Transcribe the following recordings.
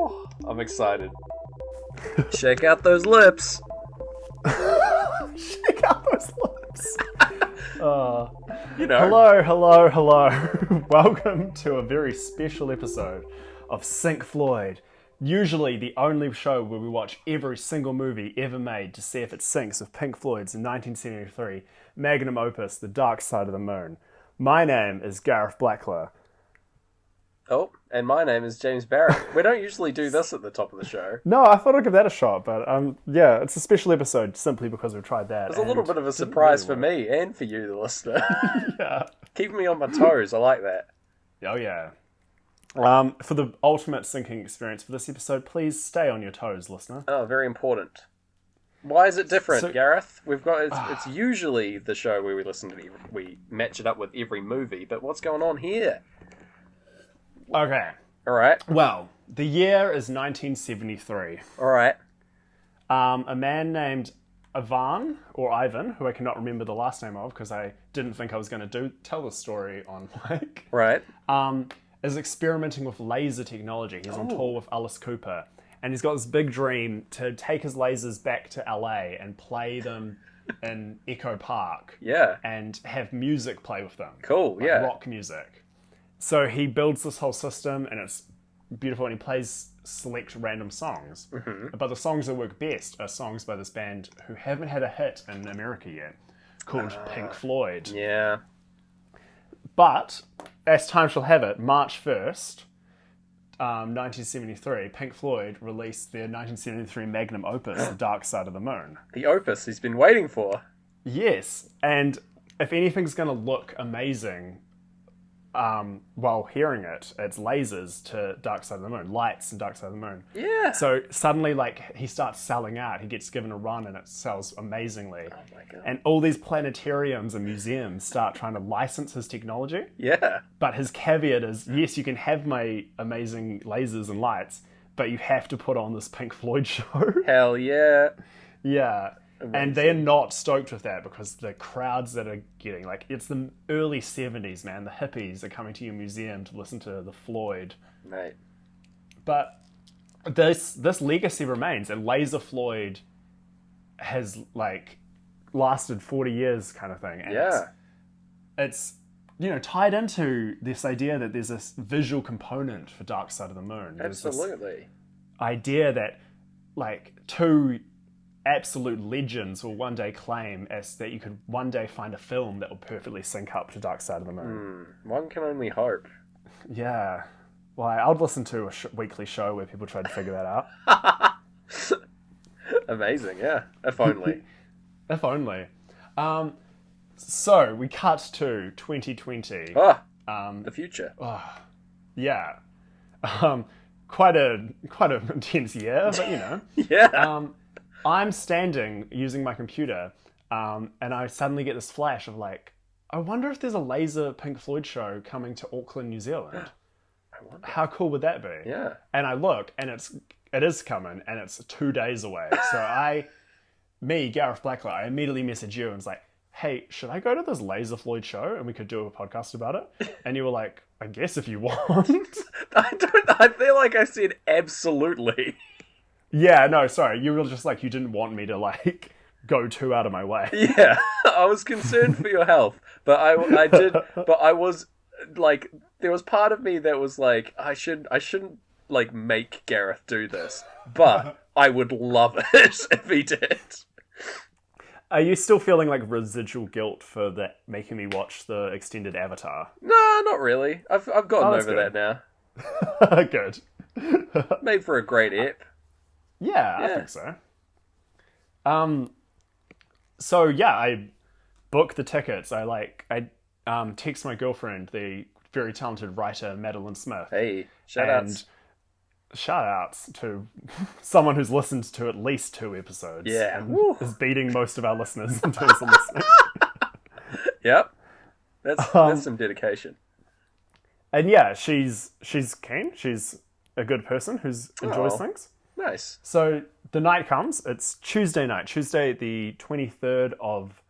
Oh, I'm excited. Check out those lips. Check out those lips. You know. Hello. Welcome to a very special episode of Pink Floyd. Usually the only show where we watch every single movie ever made to see if it syncs with Pink Floyd's 1973 magnum opus, The Dark Side of the Moon. My name is Gareth Blackler. Oh, and my name is James Barrett. We don't usually do this at the top of the show. No, I thought I'd give that a shot, but yeah, it's a special episode simply because we've tried that. It's a little bit of a surprise for me and for you, the listener. Yeah. Keeping me on my toes, I like that. Oh, yeah. For the ultimate syncing experience for this episode, please stay on your toes, listener. Oh, very important. Why is it different, Gareth? It's usually the show where we match it up with every movie, but what's going on here? Okay. All right. Well, the year is 1973. All right. A man named Ivan, who I cannot remember the last name of because I didn't think I was going to tell the story on mic. Right. Is experimenting with laser technology. He's on tour with Alice Cooper. And he's got this big dream to take his lasers back to LA and play them in Echo Park. Yeah. And have music play with them. Cool, like yeah. rock music. So he builds this whole system and it's beautiful and he plays select random songs. Mm-hmm. But the songs that work best are songs by this band who haven't had a hit in America yet, called Pink Floyd. Yeah. But, as time shall have it, March 1st, 1973, Pink Floyd released their 1973 magnum opus, The Dark Side of the Moon. The opus he's been waiting for. Yes, and if anything's going to look amazing while hearing it, it's lasers to Dark Side of the Moon, lights and Dark Side of the Moon. Yeah. So suddenly, he starts selling out. He gets given a run and it sells amazingly. Oh my God. And all these planetariums and museums start trying to license his technology. Yeah. But his caveat is, yes, you can have my amazing lasers and lights, but you have to put on this Pink Floyd show. Hell yeah. Yeah. Amazing. And they're not stoked with that because the crowds that are getting, it's the early 70s, man. The hippies are coming to your museum to listen to the Floyd. Mate. But this legacy remains, and Laser Floyd has, lasted 40 years kind of thing. And yeah. It's tied into this idea that there's this visual component for Dark Side of the Moon. There's Absolutely. this idea that, two absolute legends will one day claim as that you could one day find a film that will perfectly sync up to Dark Side of the Moon. One can only hope. Yeah. Well, I would listen to a weekly show where people try to figure that out. Amazing, yeah. If only. If only. So, we cut to 2020. The future. Yeah. Quite an intense year, but Yeah. I'm standing using my computer, and I suddenly get this flash of I wonder if there's a laser Pink Floyd show coming to Auckland, New Zealand. I wonder. How cool would that be? Yeah. And I look, and it is coming, and it's 2 days away. So Gareth Blackler, I immediately message you and was like, hey, should I go to this laser Floyd show and we could do a podcast about it? And you were like, I guess if you want. I feel like I said absolutely. Yeah, no, sorry. You were just you didn't want me to go too out of my way. Yeah, I was concerned for your health, but I did. But I was there was part of me that was I shouldn't make Gareth do this, but I would love it if he did. Are you still feeling residual guilt for that making me watch the extended Avatar? No, not really. I've gotten over good. that now. Good. Made for a great ep. Yeah, I think so. So yeah, I booked the tickets. I text my girlfriend, the very talented writer Madeline Smith. Hey, shout outs to someone who's listened to at least 2 episodes. Yeah. And is beating most of our listeners in terms of listening. Yep. That's some dedication. And yeah, she's keen. She's a good person who enjoys things. Nice. So the night comes. It's Tuesday night. Tuesday the 23rd of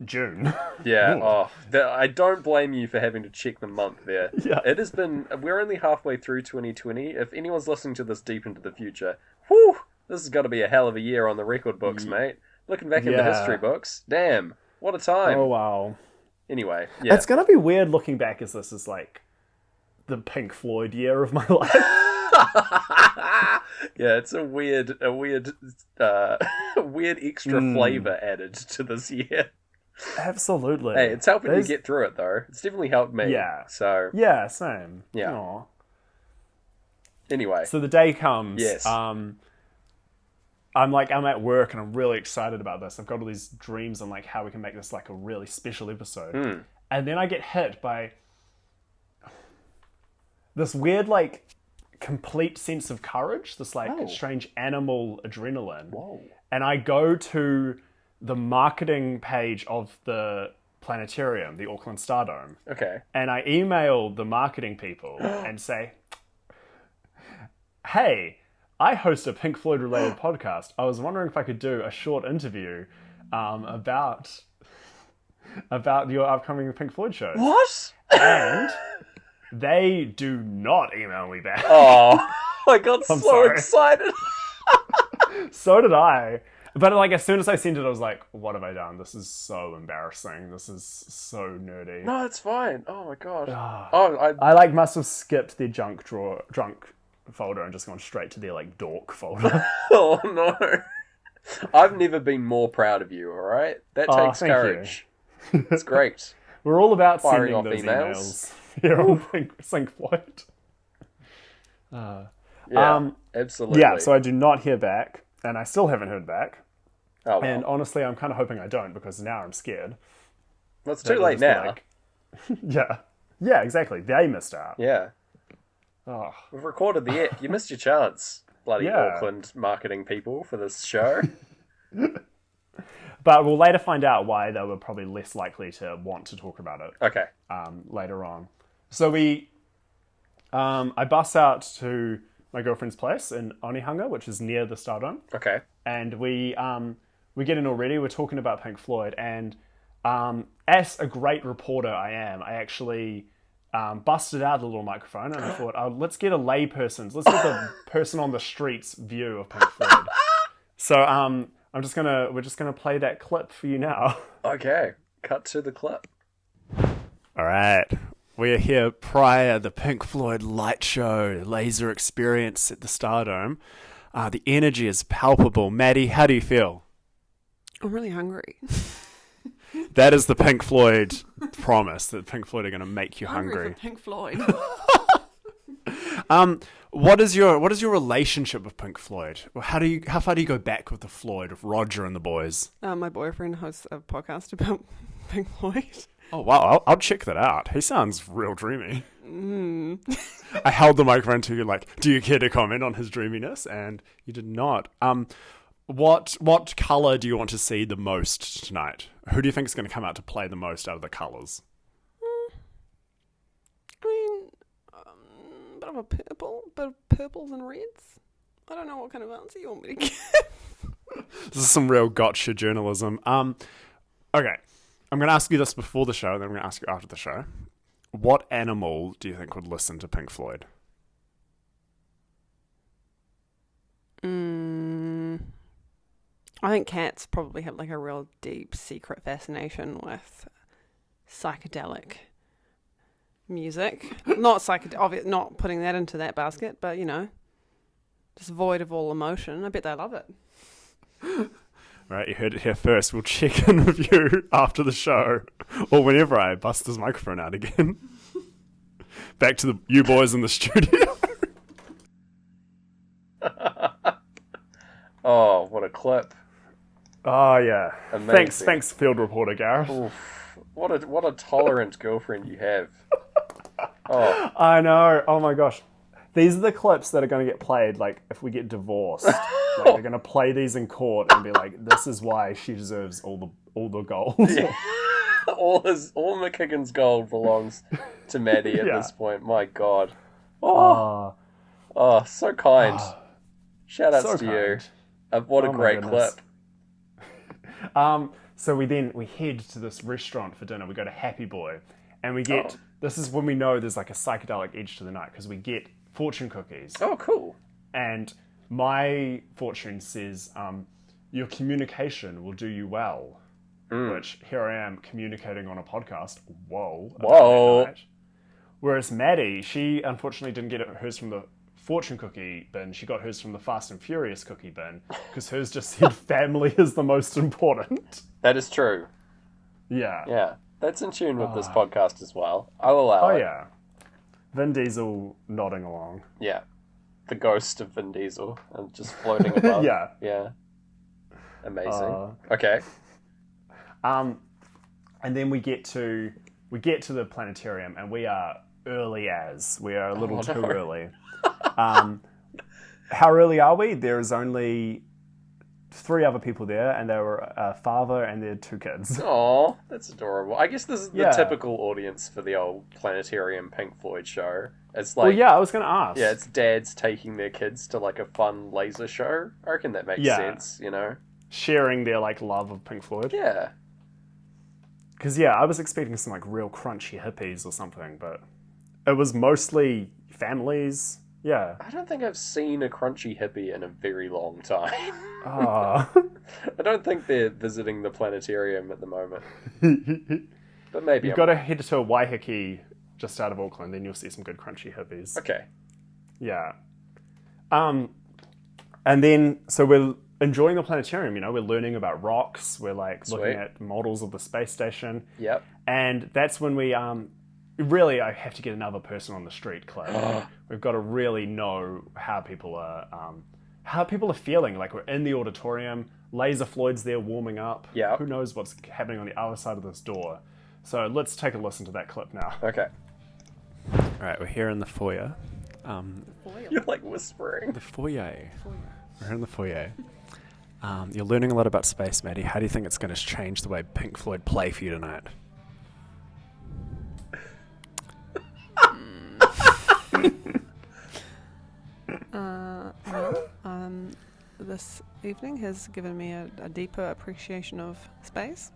June. Yeah. Ooh. I don't blame you for having to check the month there. Yeah. It has been. We're only halfway through 2020. If anyone's listening to this deep into the future, whew, this has got to be a hell of a year on the record books, mate. Looking back in the history books, damn, what a time. Oh wow. Anyway, yeah. It's gonna be weird looking back as this is like the Pink Floyd year of my life. Yeah, it's a weird extra flavor added to this year. Absolutely. Hey, it's helping you get through it though. It's definitely helped me. Yeah. So yeah, same. Yeah. Aw. Anyway, So the day comes. yes. I'm at work and I'm really excited about this. I've got all these dreams on like how we can make this like a really special episode. And then I get hit by this weird like complete sense of courage, this like strange animal adrenaline. Whoa. And I go to the marketing page of the Planetarium, the Auckland Stardome. Okay. And I email the marketing people and say, hey, I host a Pink Floyd related podcast. I was wondering if I could do a short interview about your upcoming Pink Floyd shows. What? And they do not email me back. Oh, I got so sorry. excited. So did I. But like as soon as I sent it, I was like, what have I done? This is so embarrassing. This is so nerdy. No, it's fine. Oh my god. I like must have skipped their junk folder and just gone straight to their like dork folder. Oh no. I've never been more proud of you, alright? That takes thank courage. It's great. We're all about Firing sending off those emails. emails. Here on Pink Floyd. Yeah, absolutely. Yeah, so I do not hear back, and I still haven't heard back. Oh, well. And honestly, I'm kind of hoping I don't, because now I'm scared. Well, it's too late now. Yeah, exactly. They missed out. Yeah. Oh. We've recorded the ep. You missed your chance, bloody Auckland marketing people, for this show. But we'll later find out why they were probably less likely to want to talk about it. Okay. Later on. So I bus out to my girlfriend's place in Onehunga, which is near the Stardome. Okay. And we get in already. We're talking about Pink Floyd, and as a great reporter I am, I actually busted out the little microphone, and I thought, let's get let's get the person on the street's view of Pink Floyd. So we're just gonna play that clip for you now. Okay. Cut to the clip. All right. We are here prior the Pink Floyd Light Show laser experience at the Stardome. The energy is palpable. Maddie, how do you feel? I'm really hungry. That is the Pink Floyd promise, that Pink Floyd are going to make you hungry. For Pink Floyd. What is your relationship with Pink Floyd? How far do you go back with the Floyd, with Roger and the boys? My boyfriend hosts a podcast about Pink Floyd. Oh wow, I'll check that out. He sounds real dreamy. I held the microphone to you like, do you care to comment on his dreaminess? And you did not. What colour do you want to see the most tonight? Who do you think is going to come out to play the most out of the colours? I mean, bit of a purple, bit of purples and reds. I don't know what kind of answer you want me to give. This is some real gotcha journalism. Okay, I'm going to ask you this before the show, then I'm going to ask you after the show. What animal do you think would listen to Pink Floyd? I think cats probably have like a real deep secret fascination with psychedelic music. Not not putting that into that basket, but just void of all emotion. I bet they love it. Right, you heard it here first. We'll check in with you after the show, or whenever I bust his microphone out again. Back to you boys in the studio. Oh, what a clip. Oh, yeah. Amazing. Thanks, field reporter Gareth. Oof. What a tolerant girlfriend you have. Oh. I know. Oh, my gosh. These are the clips that are going to get played, like, if we get divorced. Like, they're going to play these in court and be like, this is why she deserves all the gold. Yeah. all McKicken's gold belongs to Maddie at this point. My God. Oh, so kind. Shout outs to you. What a great clip. So we head to this restaurant for dinner. We go to Happy Boy, and we get this is when we know there's like a psychedelic edge to the night because we get fortune cookies. Oh, cool. And my fortune says, your communication will do you well. Which here I am communicating on a podcast. Whoa. Whoa. Whereas Maddie, she unfortunately didn't get hers from the fortune cookie bin. She got hers from the Fast and Furious cookie bin because hers just said family is the most important. That is true. Yeah. Yeah. That's in tune with this podcast as well. I'll allow it. Oh, yeah. Vin Diesel nodding along. Yeah. The ghost of Vin Diesel and just floating above. Yeah. Yeah. Amazing. Okay. And then we get to the planetarium, and we are early as. We are a little too early. How early are we? There's only 3 other people there, and they were a father and their 2 kids. Oh, that's adorable. I guess this is the Yeah. typical audience for the old Planetarium Pink Floyd show. It's like, Well, yeah, I was going to ask. yeah, it's dads taking their kids to like a fun laser show. I reckon that makes sense, you know? Sharing their like love of Pink Floyd. Yeah. Because yeah, I was expecting some like real crunchy hippies or something, but it was mostly families. Yeah. I don't think I've seen a crunchy hippie in a very long time. Ah. I don't think they're visiting the planetarium at the moment. But maybe You've got to head to Waiheke, just out of Auckland, then you'll see some good crunchy hippies. Okay. Yeah. And then, so we're enjoying the planetarium, you know, we're learning about rocks, we're like looking at models of the space station. Yep. And that's when we, really, I have to get another person on the street, Claire. We've got to really know how people are feeling. Like, we're in the auditorium, Laser Floyd's there warming up. Yeah. Who knows what's happening on the other side of this door? So let's take a listen to that clip now. Okay. All right, we're here in the foyer. You're like whispering. The foyer. We're in the foyer. You're learning a lot about space, Maddie. How do you think it's going to change the way Pink Floyd play for you tonight? This evening has given me a deeper appreciation of space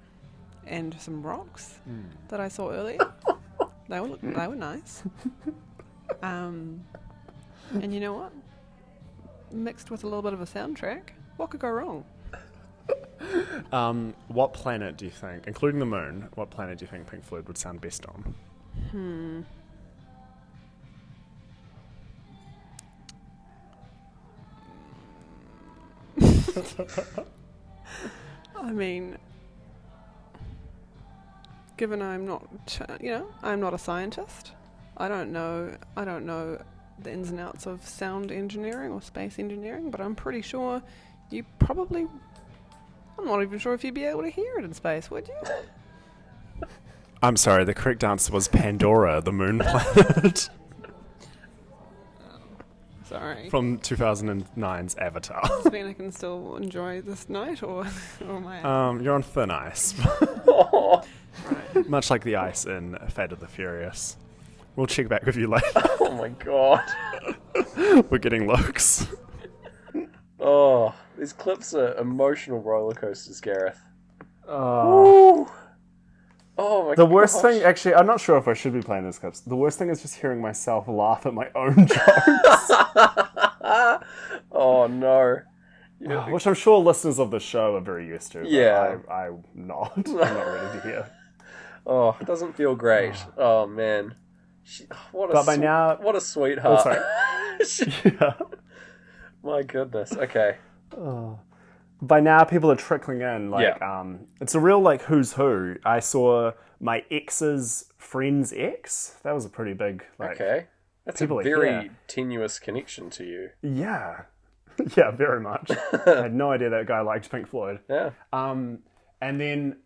and some rocks that I saw earlier. They were nice. And you know what? Mixed with a little bit of a soundtrack, what could go wrong? What planet do you think, including the moon, what planet do you think Pink Floyd would sound best on? I mean, given I'm not, I'm not a scientist. I don't know the ins and outs of sound engineering or space engineering, but I'm pretty sure I'm not even sure if you'd be able to hear it in space, would you? I'm sorry, the correct answer was Pandora, the moon planet. Sorry. From 2009's Avatar. Does that mean I can still enjoy this night, or am I... You're on thin ice. Right. Much like the ice in Fate of the Furious. We'll check back with you later. Oh my god. We're getting looks. Oh, these clips are emotional roller coasters, Gareth. Oh my god. The worst thing, actually, I'm not sure if I should be playing these clips. The worst thing is just hearing myself laugh at my own jokes. Oh no. Which I'm sure listeners of the show are very used to. But Yeah. I'm not. I'm not ready to hear. Oh, it doesn't feel great. Oh man. What a sweetheart. Oh, sorry. Yeah. My goodness. Okay. By now, people are trickling in. It's a real who's who. I saw my ex's friend's ex. That was a pretty big Okay. That's a people are very here. tenuous connection to you. Yeah, yeah, very much. I had no idea that guy liked Pink Floyd. Yeah. And then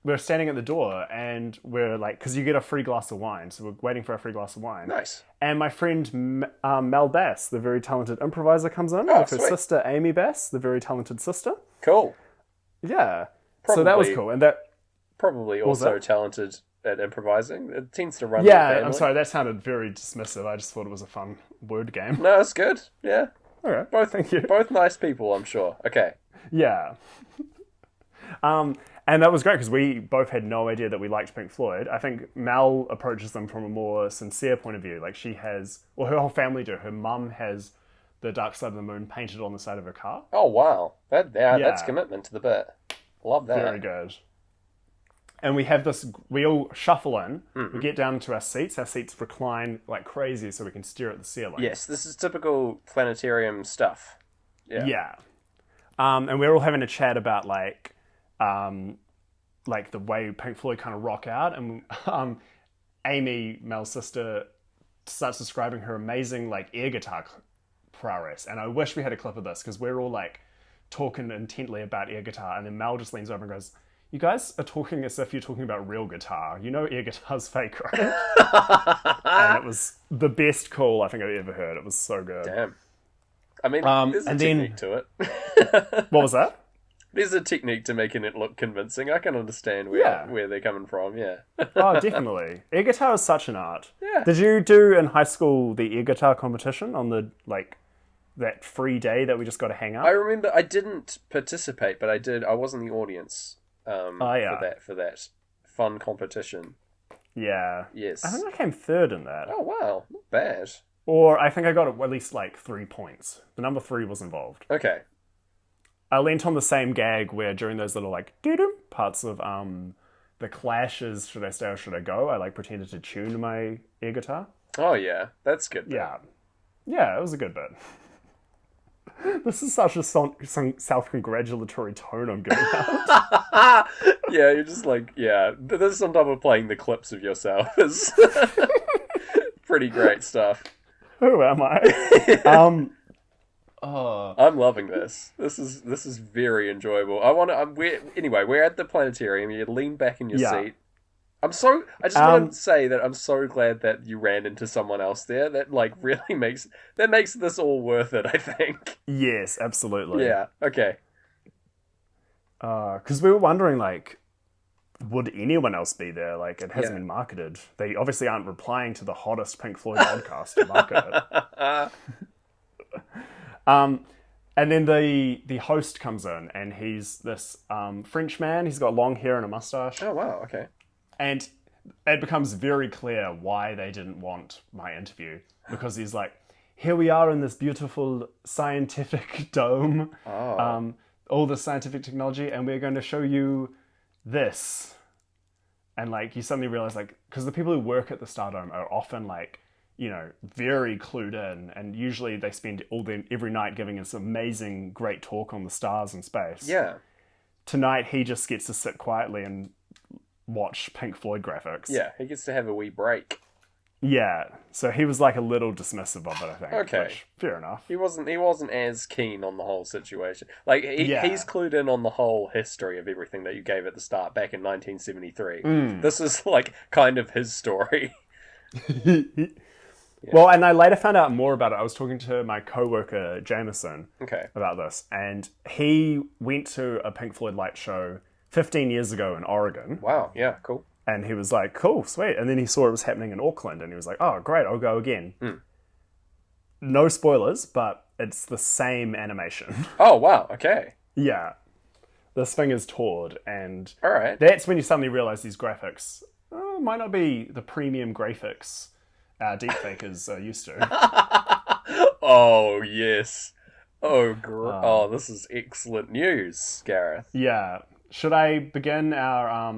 we're standing at the door, and we're because you get a free glass of wine, so we're waiting for a free glass of wine. Nice. And my friend Mel Bass, the very talented improviser, comes in with her sweet. sister Amy Bass, the very talented sister. Cool. Yeah. So that was Probably- cool, and that. Probably was also that? talented at improvising. It tends to run in the Yeah, family. I'm sorry, that sounded very dismissive. I just thought it was a fun word game. No, it's good. Yeah. All right, thank you. Both nice people, I'm sure. Okay. Yeah. And that was great because we both had no idea that we liked Pink Floyd. I think Mel approaches them from a more sincere point of view. Like she has, or her whole family do. Her mum has the Dark Side of the Moon painted on the side of her car. Oh, wow. That's commitment to the bit. Love that. Very good. And we have this, we all shuffle in, we get down to our seats recline like crazy so we can stare at the ceiling. Yes, this is typical Planetarium stuff. Yeah. And we're all having a chat about like the way Pink Floyd kind of rock out, and Amy, Mel's sister, starts describing her amazing like air guitar prowess, and I wish we had a clip of this because we're all like talking intently about air guitar, and then Mel just leans over and goes, "You guys are talking as if you're talking about real guitar. You know air guitar's fake, right?" And it was the best call I think I've ever heard. It was so good. Damn. I mean, there's a technique to it. What was that? There's a technique to making it look convincing. I can understand where they're coming from, yeah. Oh, definitely. Air guitar is such an art. Yeah. Did you do in high school the air guitar competition on the, like, that free day that we just got to hang out? I remember I didn't participate, but I did. I was in the audience for that fun competition. Yeah. Yes. I think I came third in that. Oh, wow. Not bad. Or I think I got at least, like, 3 points. The number 3 was involved. Okay. I leant on the same gag where during those little, like, doo-doo parts of the Clash's Should I Stay or Should I Go, I, like, pretended to tune my air guitar. Oh, yeah. That's good. Yeah. Yeah, it was a good bit. This is such a self-congratulatory tone I'm giving out. Yeah, you're just like, yeah. This on top of playing the clips of yourself is pretty great stuff. Who am I? I'm loving this. This is very enjoyable. We're at the Planetarium. You lean back in your seat. I just want to say that I'm so glad that you ran into someone else there. That like really makes this all worth it, I think. Yes, absolutely. Yeah. Okay. Because we were wondering, like, would anyone else be there? Like, it hasn't been marketed. They obviously aren't replying to the hottest Pink Floyd podcast to market it. And then the host comes in, and he's this French man. He's got long hair and a mustache. Oh, wow. Okay. And it becomes very clear why they didn't want my interview. Because he's like, here we are in this beautiful scientific dome. Oh. All the scientific technology, and we're going to show you this. And, like, you suddenly realize, like, because the people who work at the Stardome are often, like, you know, very clued in, and usually they spend every night giving us amazing, great talk on the stars and space. Yeah. Tonight, he just gets to sit quietly and watch Pink Floyd graphics. Yeah, he gets to have a wee break. Yeah, so he was like a little dismissive of it, I think. Okay. Which, fair enough. He wasn't as keen on the whole situation. Like, he's clued in on the whole history of everything that you gave at the start back in 1973. This is, like, kind of his story. Yeah. Well, and I later found out more about it. I was talking to my co-worker, Jameson, about this. And he went to a Pink Floyd Light Show 15 years ago in Oregon. Wow, yeah, cool. And he was like, cool, sweet. And then he saw it was happening in Auckland, and he was like, oh, great, I'll go again. No spoilers, but it's the same animation. Oh, wow, okay. Yeah. This thing is toured, and all right. That's when you suddenly realize these graphics might not be the premium graphics deepfake is used to. Oh, yes. Oh, this is excellent news, Gareth. Yeah. Should I begin our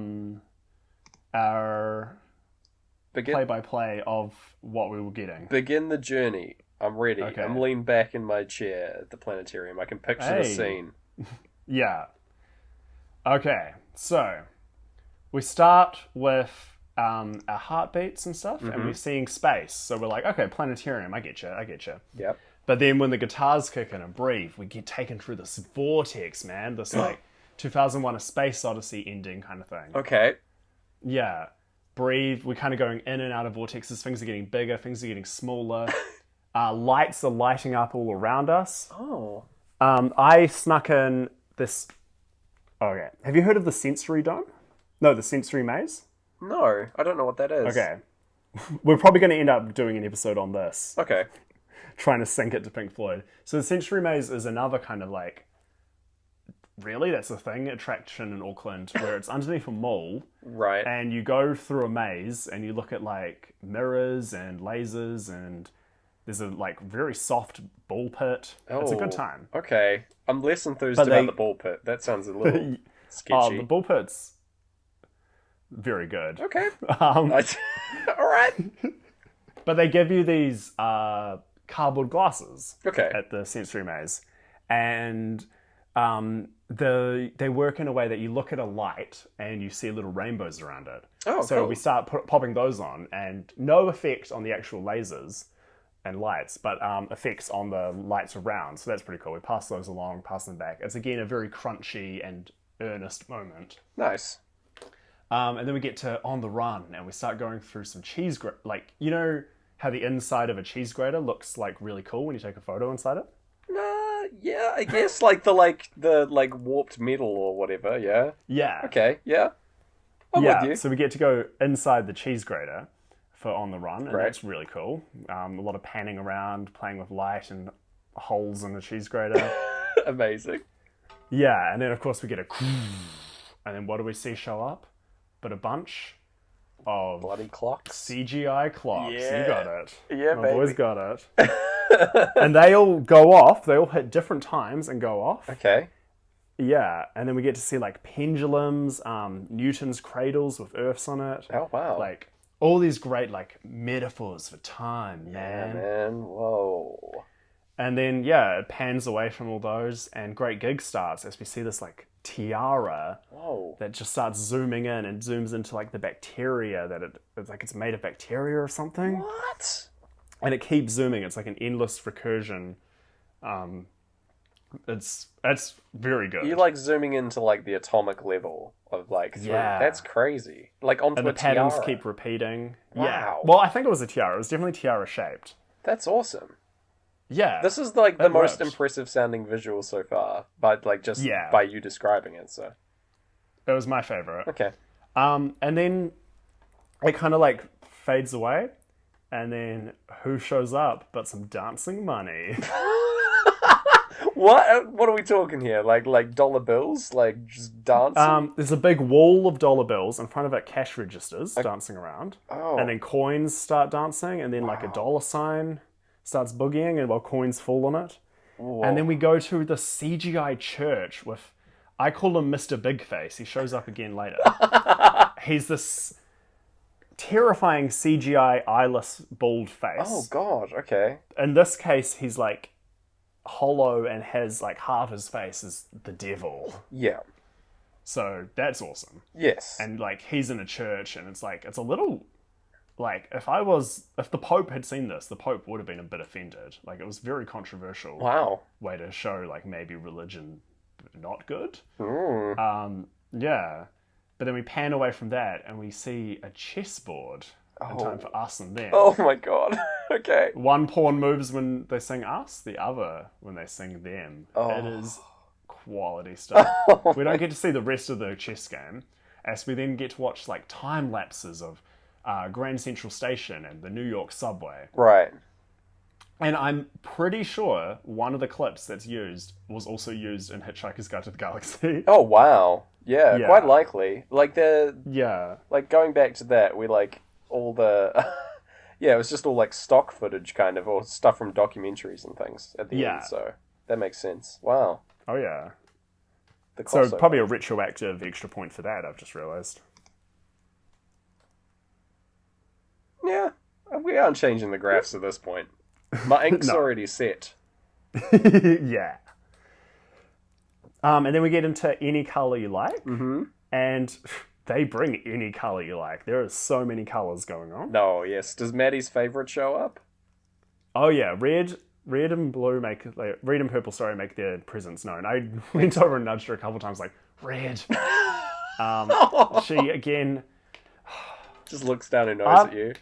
play-by-play of what we were getting? Begin the journey. I'm ready. Okay. I'm leaned back in my chair at the Planetarium. I can picture the scene. Yeah. Okay, so we start with our heartbeats and stuff, and we're seeing space. So we're like, okay, Planetarium, I get you. Yep. But then when the guitars kick in and breathe, we get taken through this vortex, man. This like 2001: A Space Odyssey ending kind of thing. Okay. Yeah. Breathe. We're kind of going in and out of vortexes. Things are getting bigger. Things are getting smaller. Lights are lighting up all around us. Oh. I snuck in this... Okay. Have you heard of the sensory dome? No, the sensory maze? No, I don't know what that is. Okay. We're probably going to end up doing an episode on this. Okay. Trying to sync it to Pink Floyd. So the sensory maze is another kind of like really, that's a thing, attraction in Auckland, where it's underneath a mall, Right. and you go through a maze, and you look at, like, mirrors and lasers, and there's a, like, very soft ball pit. It's a good time. Okay. I'm less enthused But about the ball pit. That sounds a little sketchy. The ball pit's very good. Okay. Um, All right. But they give you these cardboard glasses Okay. at the sensory maze, and they work in a way that you look at a light and you see little rainbows around it. Oh, so cool. we start popping those on, and no effect on the actual lasers and lights, but effects on the lights around. So that's pretty cool. We pass those along, pass them back. It's again a very crunchy and earnest moment. Nice. And then we get to On the Run, and we start going through some cheese like, you know how the inside of a cheese grater looks like really cool when you take a photo inside it? Yeah, I guess like the warped metal or whatever. Yeah. Yeah. Okay. Yeah. I'm with you. So we get to go inside the cheese grater for On the Run, and Right. that's really cool. A lot of panning around, playing with light and holes in the cheese grater. Amazing. Yeah, and then of course we get a and then what do we see show up? But a bunch of Bloody clocks. CGI clocks. Yeah. You got it. Yeah, My baby. boys got it. And they all go off. They all hit different times and go off. Okay. Yeah, and then we get to see like pendulums, Newton's cradles with earths on it. Oh wow. Like all these great like metaphors for time, yeah, man. man. Whoa. And then yeah, it pans away from all those, and great gig starts as we see this like tiara Whoa. that just starts zooming in and zooms into like the bacteria that it's like it's made of bacteria or something. What? And it keeps zooming. It's like an endless recursion. It's very good. You like zooming into like the atomic level of like through. Yeah. That's crazy. Like onto and a the patterns tiara. keep repeating. Wow. Yeah. Well, I think it was a tiara. It was definitely tiara shaped. That's awesome. Yeah. This is like the It most works. impressive sounding visual so far, but like just Yeah. by you describing it. So It was my favorite. okay. And then it kind of like fades away, and then who shows up but some dancing money? What are we talking here? Like dollar bills? Like just dancing? There's a big wall of dollar bills in front of it, cash registers dancing around, Oh. and then coins start dancing, and then like a dollar sign starts boogieing, and while coins fall on it. Whoa. And then we go to the CGI church with, I call him Mr. Big Face. He shows up again later. He's this terrifying CGI eyeless bald face. Oh god. Okay. In this case, he's like hollow and has like half his face is the devil. Yeah. So that's awesome. Yes. And like he's in a church, and it's like it's a little like if the Pope had seen this, the Pope would have been a bit offended. Like it was very controversial Wow. way to show like maybe religion not good. Mm. Yeah. But then we pan away from that and we see a chessboard in time for us and them. Oh my god. Okay. One pawn moves when they sing us, the other when they sing them. Oh. It is quality stuff. We don't get to see the rest of the chess game, as we then get to watch like time lapses of Grand Central Station and the New York subway. Right. And I'm pretty sure one of the clips that's used was also used in Hitchhiker's Guide to the Galaxy. Oh wow. Yeah, Yeah. quite likely. Like Yeah. like going back to that, we like all the yeah, it was just all like stock footage kind of, or stuff from documentaries and things at the Yeah. end, so that makes sense. Wow. Oh, yeah. The So crossover. probably a retroactive extra point for that, I've just realised. Yeah. We aren't changing the graphs at this point. My ink's No. already set. Yeah. And then we get into Any Colour You Like. Mm-hmm. And they bring any colour you like. There are so many colours going on. No, yes. Does Maddie's favourite show up? Oh, yeah. Red and blue red and purple, make their presence known. I went over and nudged her a couple times, like, red. She, again... Just looks down and knows at you.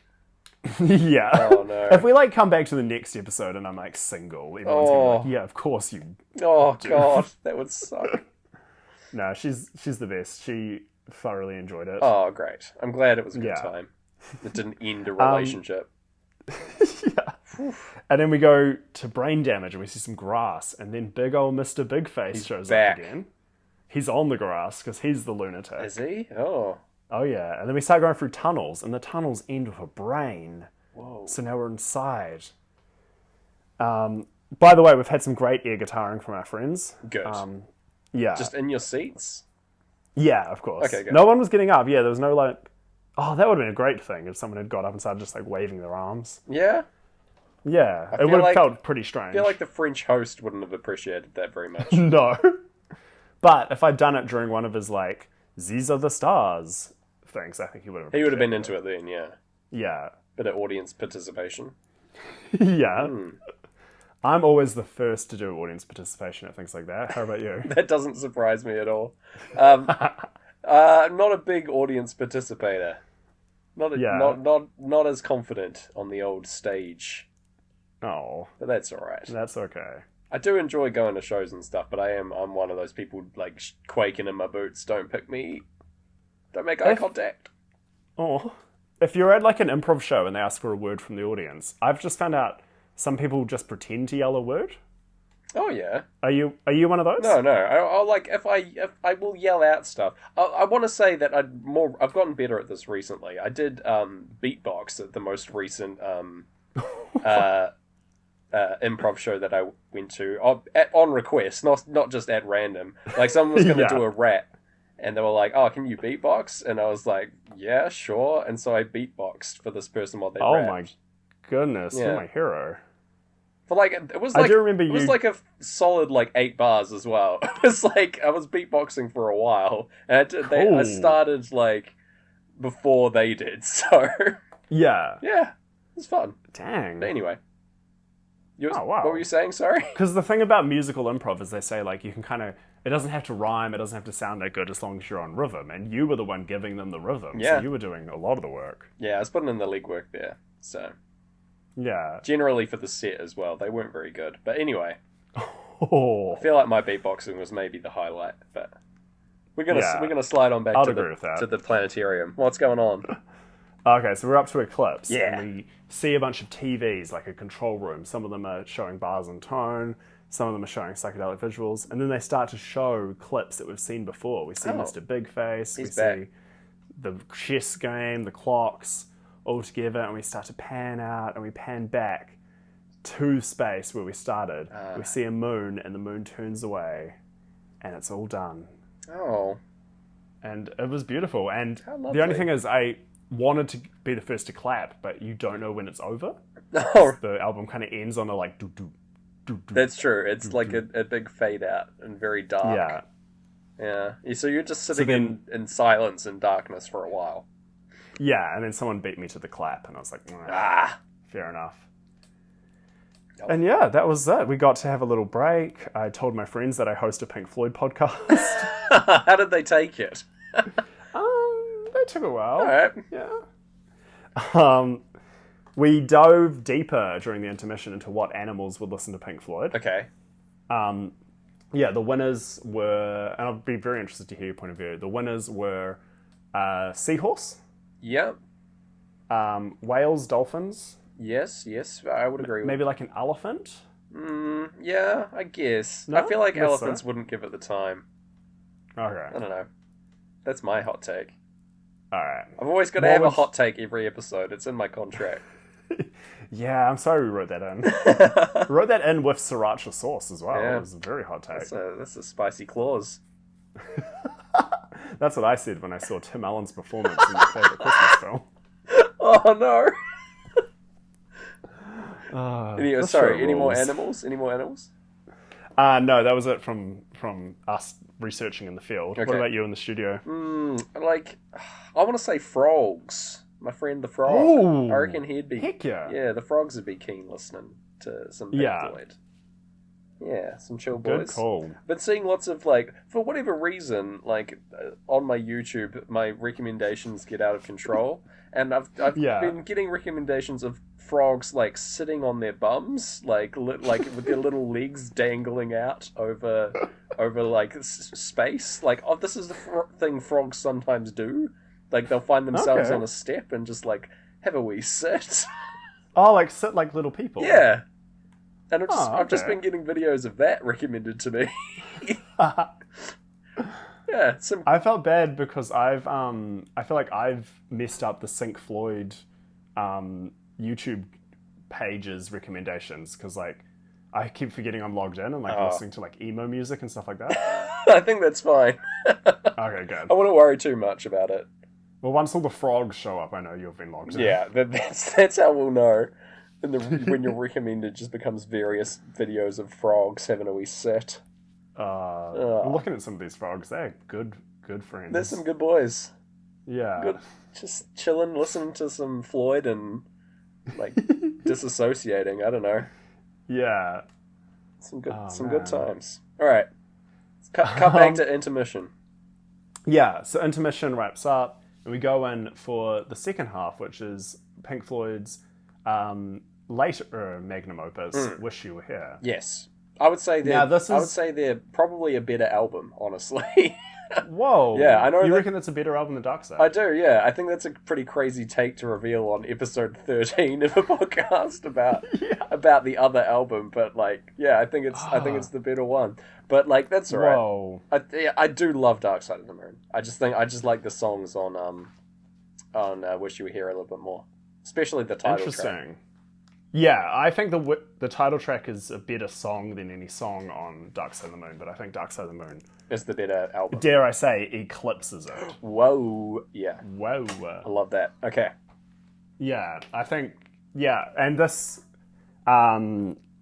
Yeah. Oh, no. If we, come back to the next episode and I'm, single, everyone's going to be like, yeah, of course you... Oh, God. That would suck. No, she's the best. She thoroughly enjoyed it. Oh, great. I'm glad it was a good Yeah. time. It didn't end a relationship. Yeah. And then we go to Brain Damage and we see some grass, and then big old Mr. Big Face shows back. up again. He's on the grass because he's the lunatic. Is he? Oh. Oh yeah, and then we start going through tunnels, and the tunnels end with a brain. Whoa. So now we're inside. By the way, we've had some great air guitaring from our friends. Good. Yeah. Just in your seats? Yeah, of course. Okay, good. No one was getting up. Yeah, there was no like... Oh, that would have been a great thing if someone had got up and started just like waving their arms. Yeah? Yeah, it feel would have like- felt pretty strange. I feel like the French host wouldn't have appreciated that very much. No. But if I'd done it during one of his like, these are the stars things, I think he would have He would have been into it then, yeah. Yeah. Bit of audience participation. Yeah. I'm always the first to do audience participation at things like that. How about you? That doesn't surprise me at all. Not a big audience participator. Not as confident on the old stage. Oh, But that's alright. that's okay. I do enjoy going to shows and stuff, but I'm one of those people like quaking in my boots. Don't pick me. Don't make eye contact. Oh, if you're at like an improv show and they ask for a word from the audience, I've just found out some people just pretend to yell a word. Oh yeah. Are you one of those? No. I'll like if I will yell out stuff. I want to say that I've gotten better at this recently. I did beatbox at the most recent improv show that I went to on request, not just at random. Like someone was going to do a rap, and they were like, "Oh, can you beatbox?" And I was like, "Yeah, sure." And so I beatboxed for this person while they rapped. Oh my goodness, Yeah. you're my hero. But like it was I like do remember it was you- like a solid like 8 bars as well. It was like I was beatboxing for a while, and I Cool. started like before they did. So Yeah. yeah, it was fun. Dang. But anyway, Oh, wow. what were you saying? Sorry. Because the thing about musical improv is they say like you can kind of, it doesn't have to rhyme, it doesn't have to sound that good as long as you're on rhythm, and you were the one giving them the rhythm, Yeah. so you were doing a lot of the work. Yeah, I was putting in the legwork there. So Yeah. generally for the set as well, they weren't very good. But anyway, Oh. I feel like my beatboxing was maybe the highlight. But we're gonna slide on back I'd to agree with that. the planetarium. What's going on? Okay, so we're up to Eclipse, Yeah. and we see a bunch of TVs, like a control room. Some of them are showing bars and tone, some of them are showing psychedelic visuals, and then they start to show clips that we've seen before. We see Oh. Mr. Big Face, we He's back. see the chess game, the clocks, all together, and we start to pan out, and we pan back to space where we started. We see a moon, and the moon turns away, and it's all done. Oh, And it was beautiful. And How the lovely. only thing is, I wanted to be the first to clap, but you don't know when it's over. no, The album kind of ends on a like do do do do. that's true. It's like a big fade out and very dark. Yeah, Yeah. So you're just sitting then- in silence and darkness for a while. yeah. And then someone beat me to the clap, and I was like, Ah. fair enough. Oh. And yeah, that was it. We got to have a little break. I told my friends that I host a Pink Floyd podcast. How did they take it? They took a while. All right. Yeah. We dove deeper during the intermission into what animals would listen to Pink Floyd. Okay. Yeah, the winners were, and I'll be very interested to hear your point of view. The winners were seahorse, Yep. whales, dolphins, Yes. I would agree with. maybe like an elephant. Yeah, I guess. No? I feel like Guess so. elephants wouldn't give it the time. I Okay, don't know. That's my hot take. all right. I've always got to What have a would- hot take every episode. It's in my contract. Yeah, I'm sorry we wrote that in. We wrote that in with sriracha sauce as well. Yeah. It was a very hot take. That's a spicy clause. That's what I said when I saw Tim Allen's performance in my favorite Christmas film. Oh no! The Sorry, show any more rules. animals? Any more animals? No, that was it from us researching in the field. Okay. What about you in the studio? Like, I want to say frogs. My friend the frog. Ooh, I reckon he'd be. heck yeah. Yeah, the frogs would be keen listening to some Pink Yeah. Floyd. Yeah, some chill Good boys. call. But seeing lots of, like, for whatever reason, like, on my YouTube, my recommendations get out of control. And I've Yeah. been getting recommendations of frogs, like, sitting on their bums, like with their little legs dangling out over like, space. Like, oh, this is the thing frogs sometimes do. Like, they'll find themselves Okay. on a step and just, like, have a wee sit. Oh, like sit like little people. Yeah. And I've just Oh, been okay. getting videos of that recommended to me. Yeah, some. I felt bad because I feel like I've messed up the Pink Floyd YouTube pages recommendations because like I keep forgetting I'm logged in and like listening to like emo music and stuff like that. I think that's fine. Okay, good. I wouldn't worry too much about it. Well, once all the frogs show up, I know you've been logged in. Yeah, that's how we'll know. And when your recommended just becomes various videos of frogs having a wee sit. I'm looking at some of these frogs. They're good friends. There's some good boys. Yeah. Good, just chilling, listening to some Floyd and like disassociating. I don't know. Yeah. Some good times. All right, cut back to intermission. Yeah. So intermission wraps up, and we go in for the second half, which is Pink Floyd's later magnum opus, "Wish You Were Here." Yes, I would say I would say they're probably a better album, honestly. Whoa. Yeah, I know. You reckon that's a better album than Dark Side? I do, yeah. I think that's a pretty crazy take to reveal on episode 13 of a podcast about the other album, but like, yeah, I think it's the better one. But like, that's alright. Whoa. I do love Dark Side of the Moon. I just like the songs on Wish You Were Here a little bit more, especially the title track. Interesting. Yeah, I think the title track is a better song than any song on Dark Side of the Moon, but I think Dark Side of the Moon is the better album. Dare I say, eclipses it. Whoa, yeah. Whoa. I love that. Okay. Yeah, I think, and this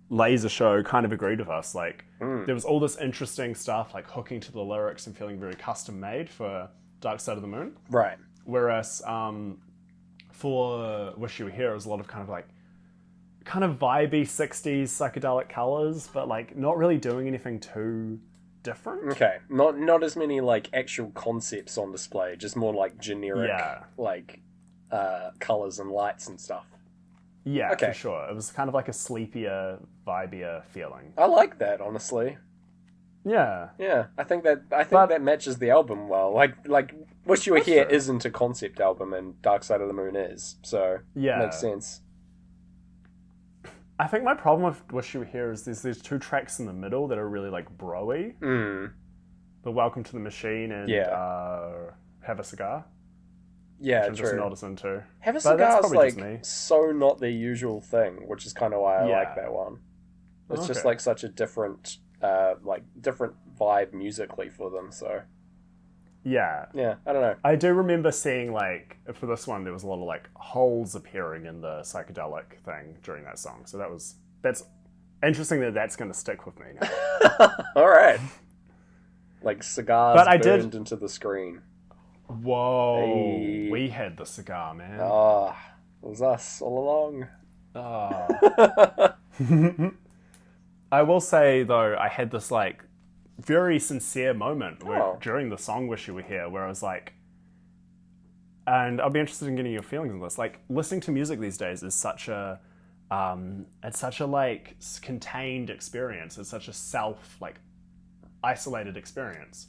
laser show kind of agreed with us. Like, there was all this interesting stuff, like hooking to the lyrics and feeling very custom made for Dark Side of the Moon. Right. Whereas for Wish You Were Here, it was a lot of kind of vibey 60s psychedelic colors, but like not really doing anything too different. Okay, not as many like actual concepts on display, just more like generic like colors and lights and stuff. Yeah, okay. For sure. It was kind of like a sleepier, vibier feeling. I like that, honestly. Yeah. Yeah, I think that matches the album well. Like Wish You Were Here isn't a concept album and Dark Side of the Moon is, so it makes sense. I think my problem with Wish You Were Here is there's two tracks in the middle that are really like bro-y. The Welcome to the Machine and Have a Cigar. Yeah, which I'm just not as into. Have a Cigar is like so not their usual thing, which is kind of why I like that one. It's just like such a different vibe musically for them, so... Yeah, I don't know. I do remember seeing, like, for this one, there was a lot of, like, holes appearing in the psychedelic thing during that song. So that's interesting that's going to stick with me now. All right. Like cigars burned into the screen. Whoa. Hey. We had the cigar, man. Ah, it was us all along. I will say, though, I had this, like, very sincere moment during the song Wish You Were Here where I was like, and I'll be interested in getting your feelings on this, like listening to music these days is such a like contained experience. It's such a like isolated experience,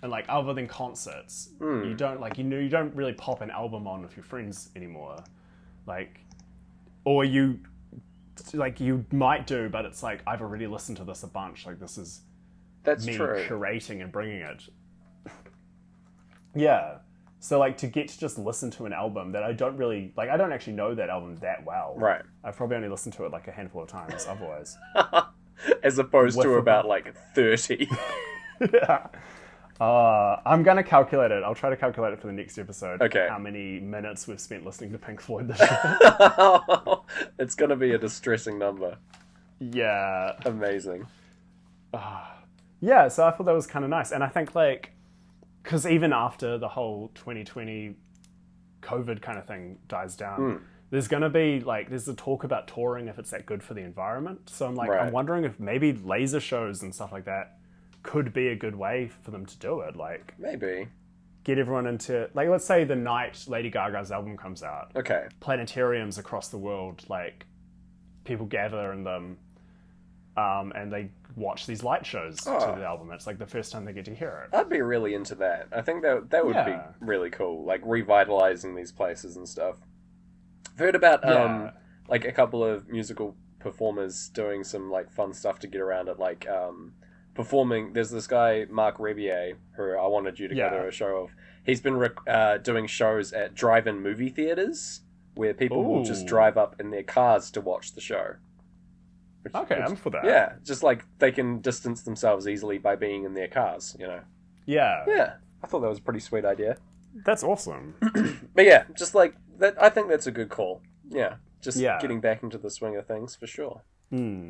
and like other than concerts you don't really pop an album on with your friends anymore, like, or you might do, but it's like I've already listened to this a bunch, like this is me curating and bringing it. Yeah. So, like, to get to just listen to an album that I don't really... Like, I don't actually know that album that well. Right. I've probably only listened to it, like, a handful of times otherwise. As opposed to about, like, 30. Yeah. I'm going to calculate it. I'll try to calculate it for the next episode. Okay. How many minutes we've spent listening to Pink Floyd this year. It's going to be a distressing number. Yeah. Amazing. Yeah, so I thought that was kind of nice. And I think, like, because even after the whole 2020 COVID kind of thing dies down, there's going to be, like, there's a talk about touring if it's that good for the environment. So I'm like, I'm wondering if maybe laser shows and stuff like that could be a good way for them to do it. Like, maybe. Get everyone into, like, let's say the night Lady Gaga's album comes out. Okay. Planetariums across the world, like, people gather in them and they watch these light shows to the album. It's like the first time they get to hear it. I'd be really into that. I think that would be really cool, like revitalizing these places and stuff. I've heard about like a couple of musical performers doing some like fun stuff to get around it, like performing. There's this guy Mark Rebier who I wanted you to go to a show of. He's been doing shows at drive-in movie theaters where people will just drive up in their cars to watch the show. I'm for that. Yeah, just like they can distance themselves easily by being in their cars, you know. Yeah. Yeah, I thought that was a pretty sweet idea. That's awesome. But yeah, just like that, I think that's a good call. Yeah, just getting back into the swing of things for sure. I don't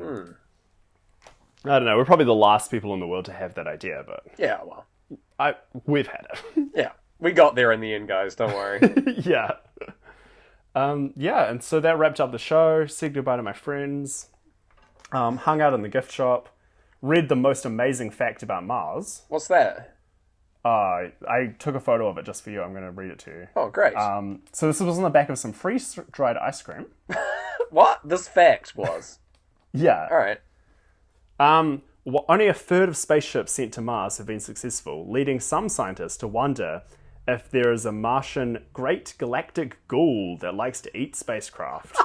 know. We're probably the last people in the world to have that idea, but yeah, well, we've had it. Yeah, we got there in the end, guys. Don't worry. Yeah. And so that wrapped up the show. Said goodbye to my friends. Hung out in the gift shop. Read the most amazing fact about Mars. What's that? I took a photo of it just for you. I'm going to read it to you. Oh, great. So this was on the back of some freeze-dried ice cream. What? This fact was? Yeah. All right. Only a third of spaceships sent to Mars have been successful, leading some scientists to wonder if there is a Martian great galactic ghoul that likes to eat spacecraft.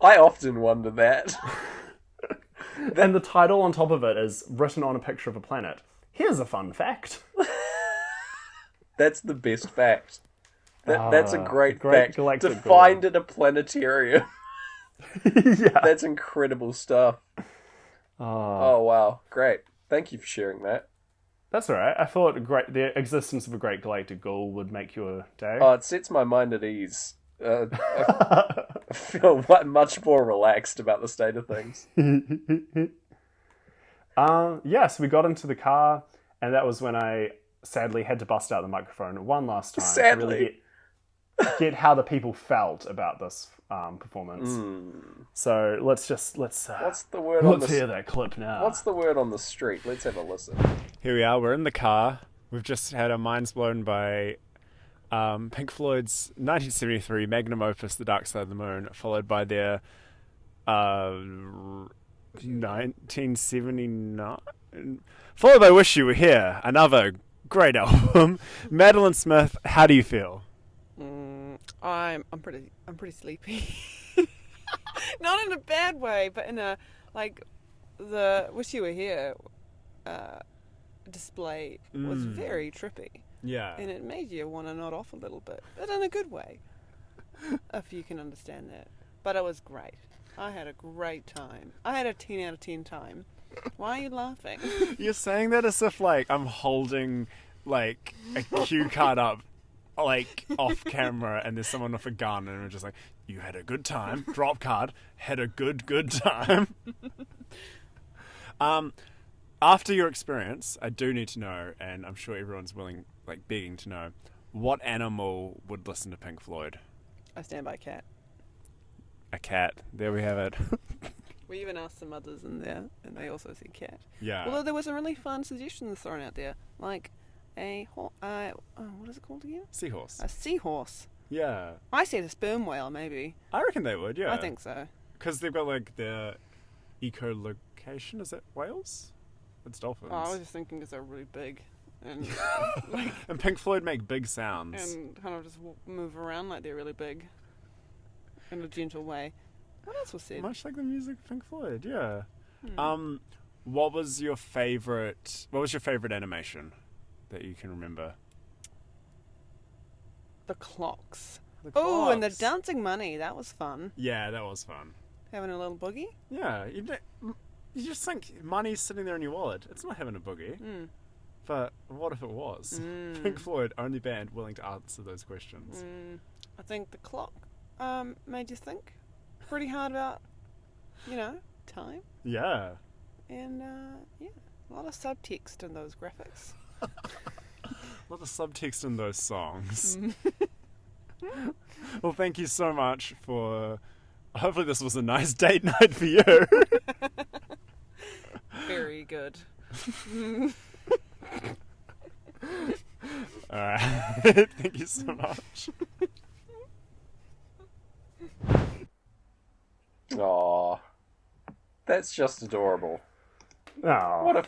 I often wonder that. And the title on top of it is written on a picture of a planet. Here's a fun fact. That's the best fact. That's a great fact. To ghoul. find at a planetarium. Yeah. That's incredible stuff. Oh, wow. Great. Thank you for sharing that. That's all right. I thought the existence of a great galactic ghoul would make your day. Oh, it sets my mind at ease. I feel much more relaxed about the state of things. So we got into the car, and that was when I sadly had to bust out the microphone one last time Sadly. to really get how the people felt about this performance. So let's What's the word on the hear that clip now. What's the word on the street? Let's have a listen. Here we are. We're in the car. We've just had our minds blown by Pink Floyd's 1973 magnum opus, The Dark Side of the Moon, followed by their 1979, followed by Wish You Were Here, another great album. Madeline Smith, how do you feel? I'm pretty sleepy. Not in a bad way, but in a the Wish You Were Here display was very trippy. Yeah. And it made you want to nod off a little bit, but in a good way, if you can understand that. But it was great. I had a great time. I had a 10 out of 10 time. Why are you laughing? You're saying that as if I'm holding a cue card up off camera and there's someone with a gun and we're just like, you had a good time, drop card, had a good time. After your experience, I do need to know, and I'm sure everyone's begging to know, what animal would listen to Pink Floyd? I stand by cat. A cat. There we have it. We even asked some others in there, and they also said cat. Yeah. Although there was a really fun suggestion thrown out there, like what is it called again? Seahorse. A seahorse. Yeah. I said a sperm whale, maybe. I reckon they would, yeah. I think so. Because they've got their echolocation. Is it whales? It's dolphins. Oh, I was just thinking because they're really big. And and Pink Floyd make big sounds. And kind of just move around like they're really big. In a gentle way. What else was said? Much like the music of Pink Floyd, yeah. What was your favorite animation that you can remember? The clocks. The Oh, and the clocks. dancing money. That was fun. Yeah, that was fun. Having a little boogie. Yeah, you just think money's sitting there in your wallet. It's not having a boogie. But what if it was? Pink Floyd, only band willing to answer those questions. I think the clock made you think pretty hard about, time. Yeah. And, a lot of subtext in those graphics. A lot of subtext in those songs. Well, thank you so much for... Hopefully this was a nice date night for you. Very good. Alright. Thank you so much. Aw, that's just adorable. Oh.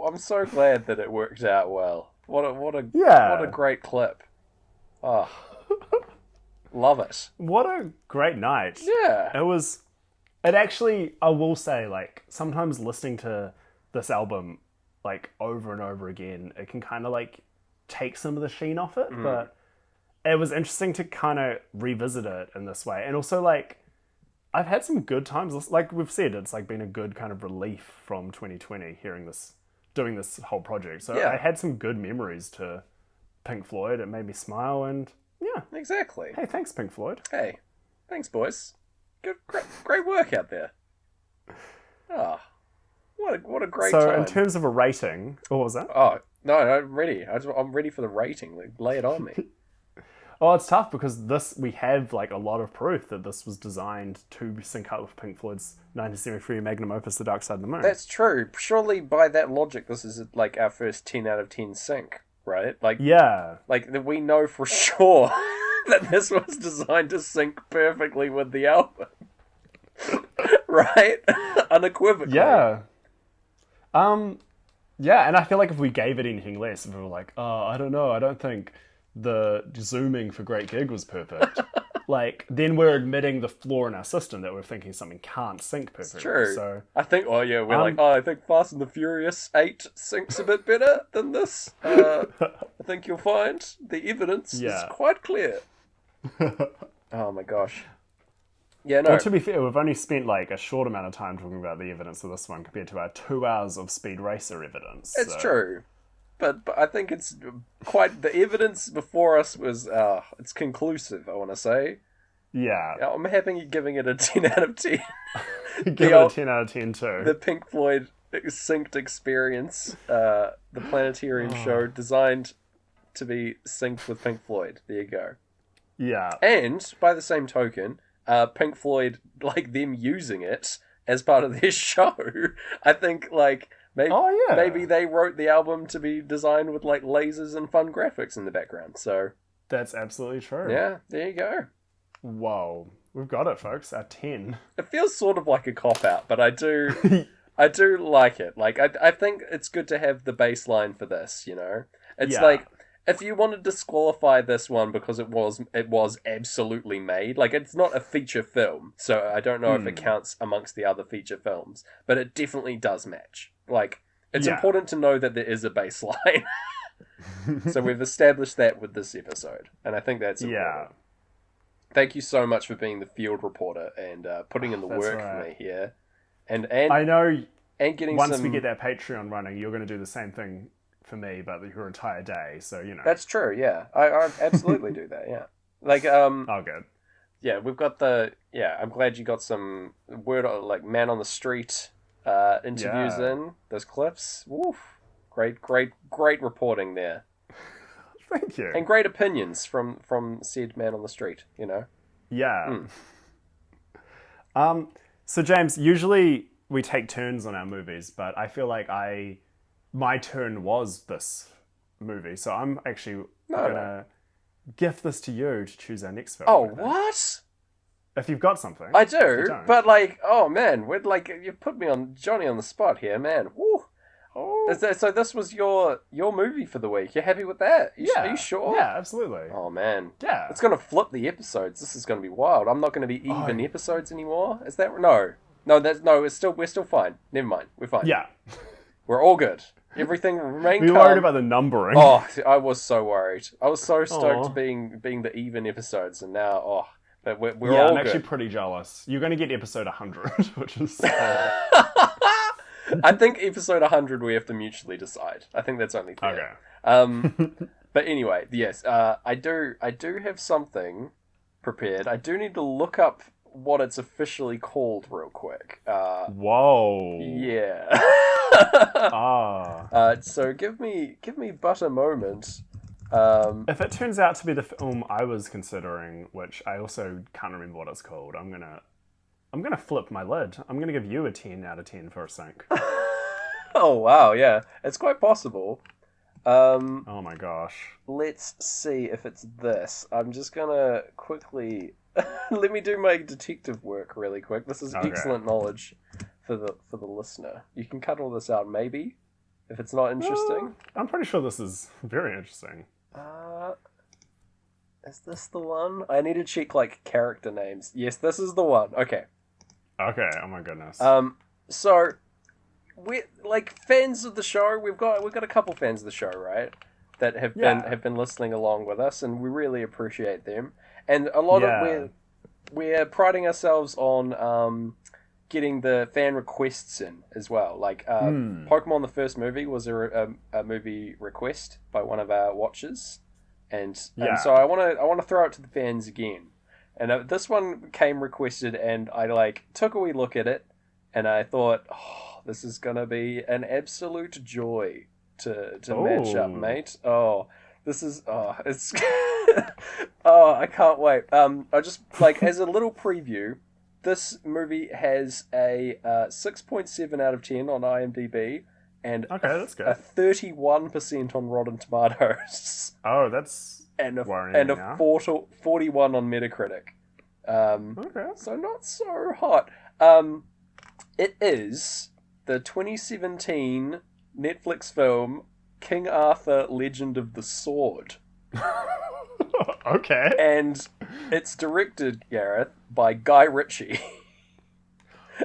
I'm so glad that it worked out well. What a great clip. Oh, love it. What a great night. Yeah. It was It actually, I will say, like, sometimes listening to this album, like, over and over again, it can kind of, like, take some of the sheen off it, but it was interesting to kind of revisit it in this way. And also, like, I've had some good times. Like we've said, it's, like, been a good kind of relief from 2020, doing this whole project. So Yeah. I had some good memories to Pink Floyd. It made me smile, and, yeah. Exactly. Hey, thanks, Pink Floyd. Hey, thanks, boys. Good, great work out there. Ah, what a great So, time. in terms of a rating, what was that? Oh no, I'm ready. I'm ready for the rating. Like, lay it on me. Oh, it's tough because we have, like, a lot of proof that this was designed to sync up with Pink Floyd's 1973 magnum opus, The Dark Side of the Moon. That's true. Surely, by that logic, this is like our first 10 out of 10 sync, right? Like, Yeah. like we know for sure that this was designed to sync perfectly with the album, right? Unequivocally. Yeah. Yeah, and I feel like if we gave it anything less, if we were like, oh, I don't know, I don't think the zooming for Great Gig was perfect, like, then we're admitting the flaw in our system that we're thinking something can't sync perfectly. True. So, I think. Oh yeah, we're like. Oh, I think Fast and the Furious 8 syncs a bit better than this. I think you'll find the evidence is Yeah. quite clear. Oh my gosh. Yeah, no. well, to be fair, we've only spent, like, a short amount of time talking about the evidence of this one compared to our 2 hours of Speed Racer evidence. It's so. true. But I think it's quite... The evidence before us was... it's conclusive, I want to say. Yeah. I'm happy giving it a 10 out of 10. Give it a 10 out of 10 too. The Pink Floyd synced experience. The Planetarium show designed to be synced with Pink Floyd. There you go. Yeah. And, by the same token, Pink Floyd, like, them using it as part of their show, I think, like... Maybe they wrote the album to be designed with, like, lasers and fun graphics in the background. So That's absolutely true. yeah, there you go. Whoa. We've got it, folks. Our 10. It feels sort of like a cop out, but I do like it. Like, I think it's good to have the baseline for this. You know, it's Yeah. like if you want to disqualify this one because it was absolutely made. Like, it's not a feature film, so I don't know if it counts amongst the other feature films, but it definitely does match. Like, it's Yeah. important to know that there is a baseline. So we've established that with this episode, and I think that's important. Yeah. Thank you so much for being the field reporter and putting in the That's work right. for me here, and I know and getting once some. we get that Patreon running, you're going to do the same thing for me, but your entire day. So, you know. That's true. Yeah, I absolutely do that. Yeah, like Oh, good. yeah, we've got the I'm glad you got some word like man on the street interviews Yeah. in those clips. Woof. Great reporting there. Thank you. And great opinions from said man on the street, you know? Yeah. So, James, usually we take turns on our movies, but I feel like my turn was this movie, so I'm actually gonna gift this to you to choose our next film. Oh, I think. what? If you've got something. I If you do, don't. but like, oh man, we'd like you put me on Johnny on the spot here, man. Woo. Oh. So this was your movie for the week. You're happy with that? Are you sure? Yeah, absolutely. Oh man. Yeah. It's gonna flip the episodes. This is gonna be wild. I'm not gonna be even episodes anymore. Is that no? We're still fine. Never mind. We're fine. Yeah. We're all good. Everything remained We calm. worried about the numbering. Oh, I was so worried. I was so stoked Aw. being the even episodes, and now but we're yeah, all I'm good. actually pretty jealous. You're going to get episode 100, which is... I think episode 100 we have to mutually decide. I think that's only fair. Okay. But anyway, yes, I do have something prepared. I do need to look up what it's officially called real quick. Whoa. Yeah. Ah. So give me but a moment. If it turns out to be the film I was considering, which I also can't remember what it's called, I'm gonna flip my lid. I'm gonna give you a 10 out of 10 for a sync. Oh wow, yeah, it's quite possible. Oh my gosh. Let's see if it's this. I'm just gonna quickly let me do my detective work really quick. This is Okay. excellent knowledge for the listener. You can cut all this out maybe if it's not interesting. I'm pretty sure this is very interesting. Is this the one? I need to check like character names. Yes, this is the one. Okay. Okay. Oh my goodness. So we're like fans of the show. We've got a couple fans of the show, right? That have been listening along with us, and we really appreciate them. And a lot of we're priding ourselves on getting the fan requests in as well. Like Pokemon the first movie was a movie request by one of our watchers, and so I want to throw it to the fans again. And this one came requested, and I like took a wee look at it, and I thought, this is gonna be an absolute joy to match up, mate. It's I can't wait. I just like as a little preview, this movie has a 6.7 out of 10 on IMDb and that's good. a 31% on Rotten Tomatoes. Oh, that's and a worrying now. 41 on Metacritic. So not so hot. It is the 2017 Netflix film King Arthur: Legend of the Sword. Okay. And it's directed, Gareth, by Guy Ritchie.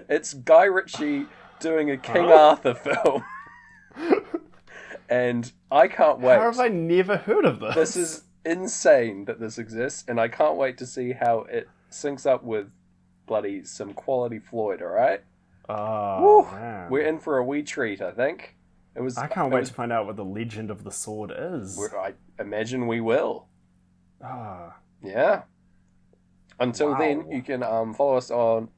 It's Guy Ritchie doing a King Arthur film. And I can't wait. How have I never heard of this? This is insane that this exists, and I can't wait to see how it syncs up with bloody some quality Floyd, alright? Man. We're in for a wee treat, I think. I can't wait to find out what the Legend of the Sword is. I imagine we will. Yeah. Until then, you can follow us on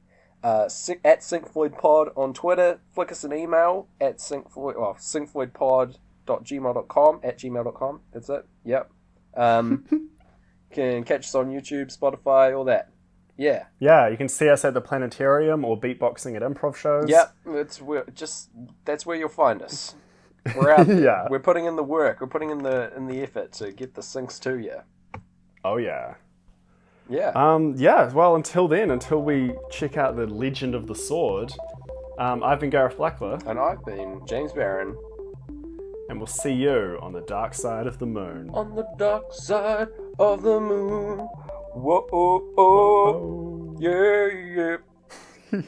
at SyncFloydPod on Twitter. Flick us an email at syncfloydpod.gmail.com. That's it. Yep. Can catch us on YouTube, Spotify, all that. Yeah. Yeah, you can see us at the Planetarium or beatboxing at improv shows. Yep. That's where you'll find us. We're out there. Yeah. We're putting in the work. We're putting in the effort to get the syncs to you. Oh yeah. Yeah. Well, until then, until we check out the Legend of the Sword, I've been Gareth Blackler. And I've been James Barron. And we'll see you on the dark side of the moon. On the dark side of the moon. Whoa, oh, oh. Yeah, yeah.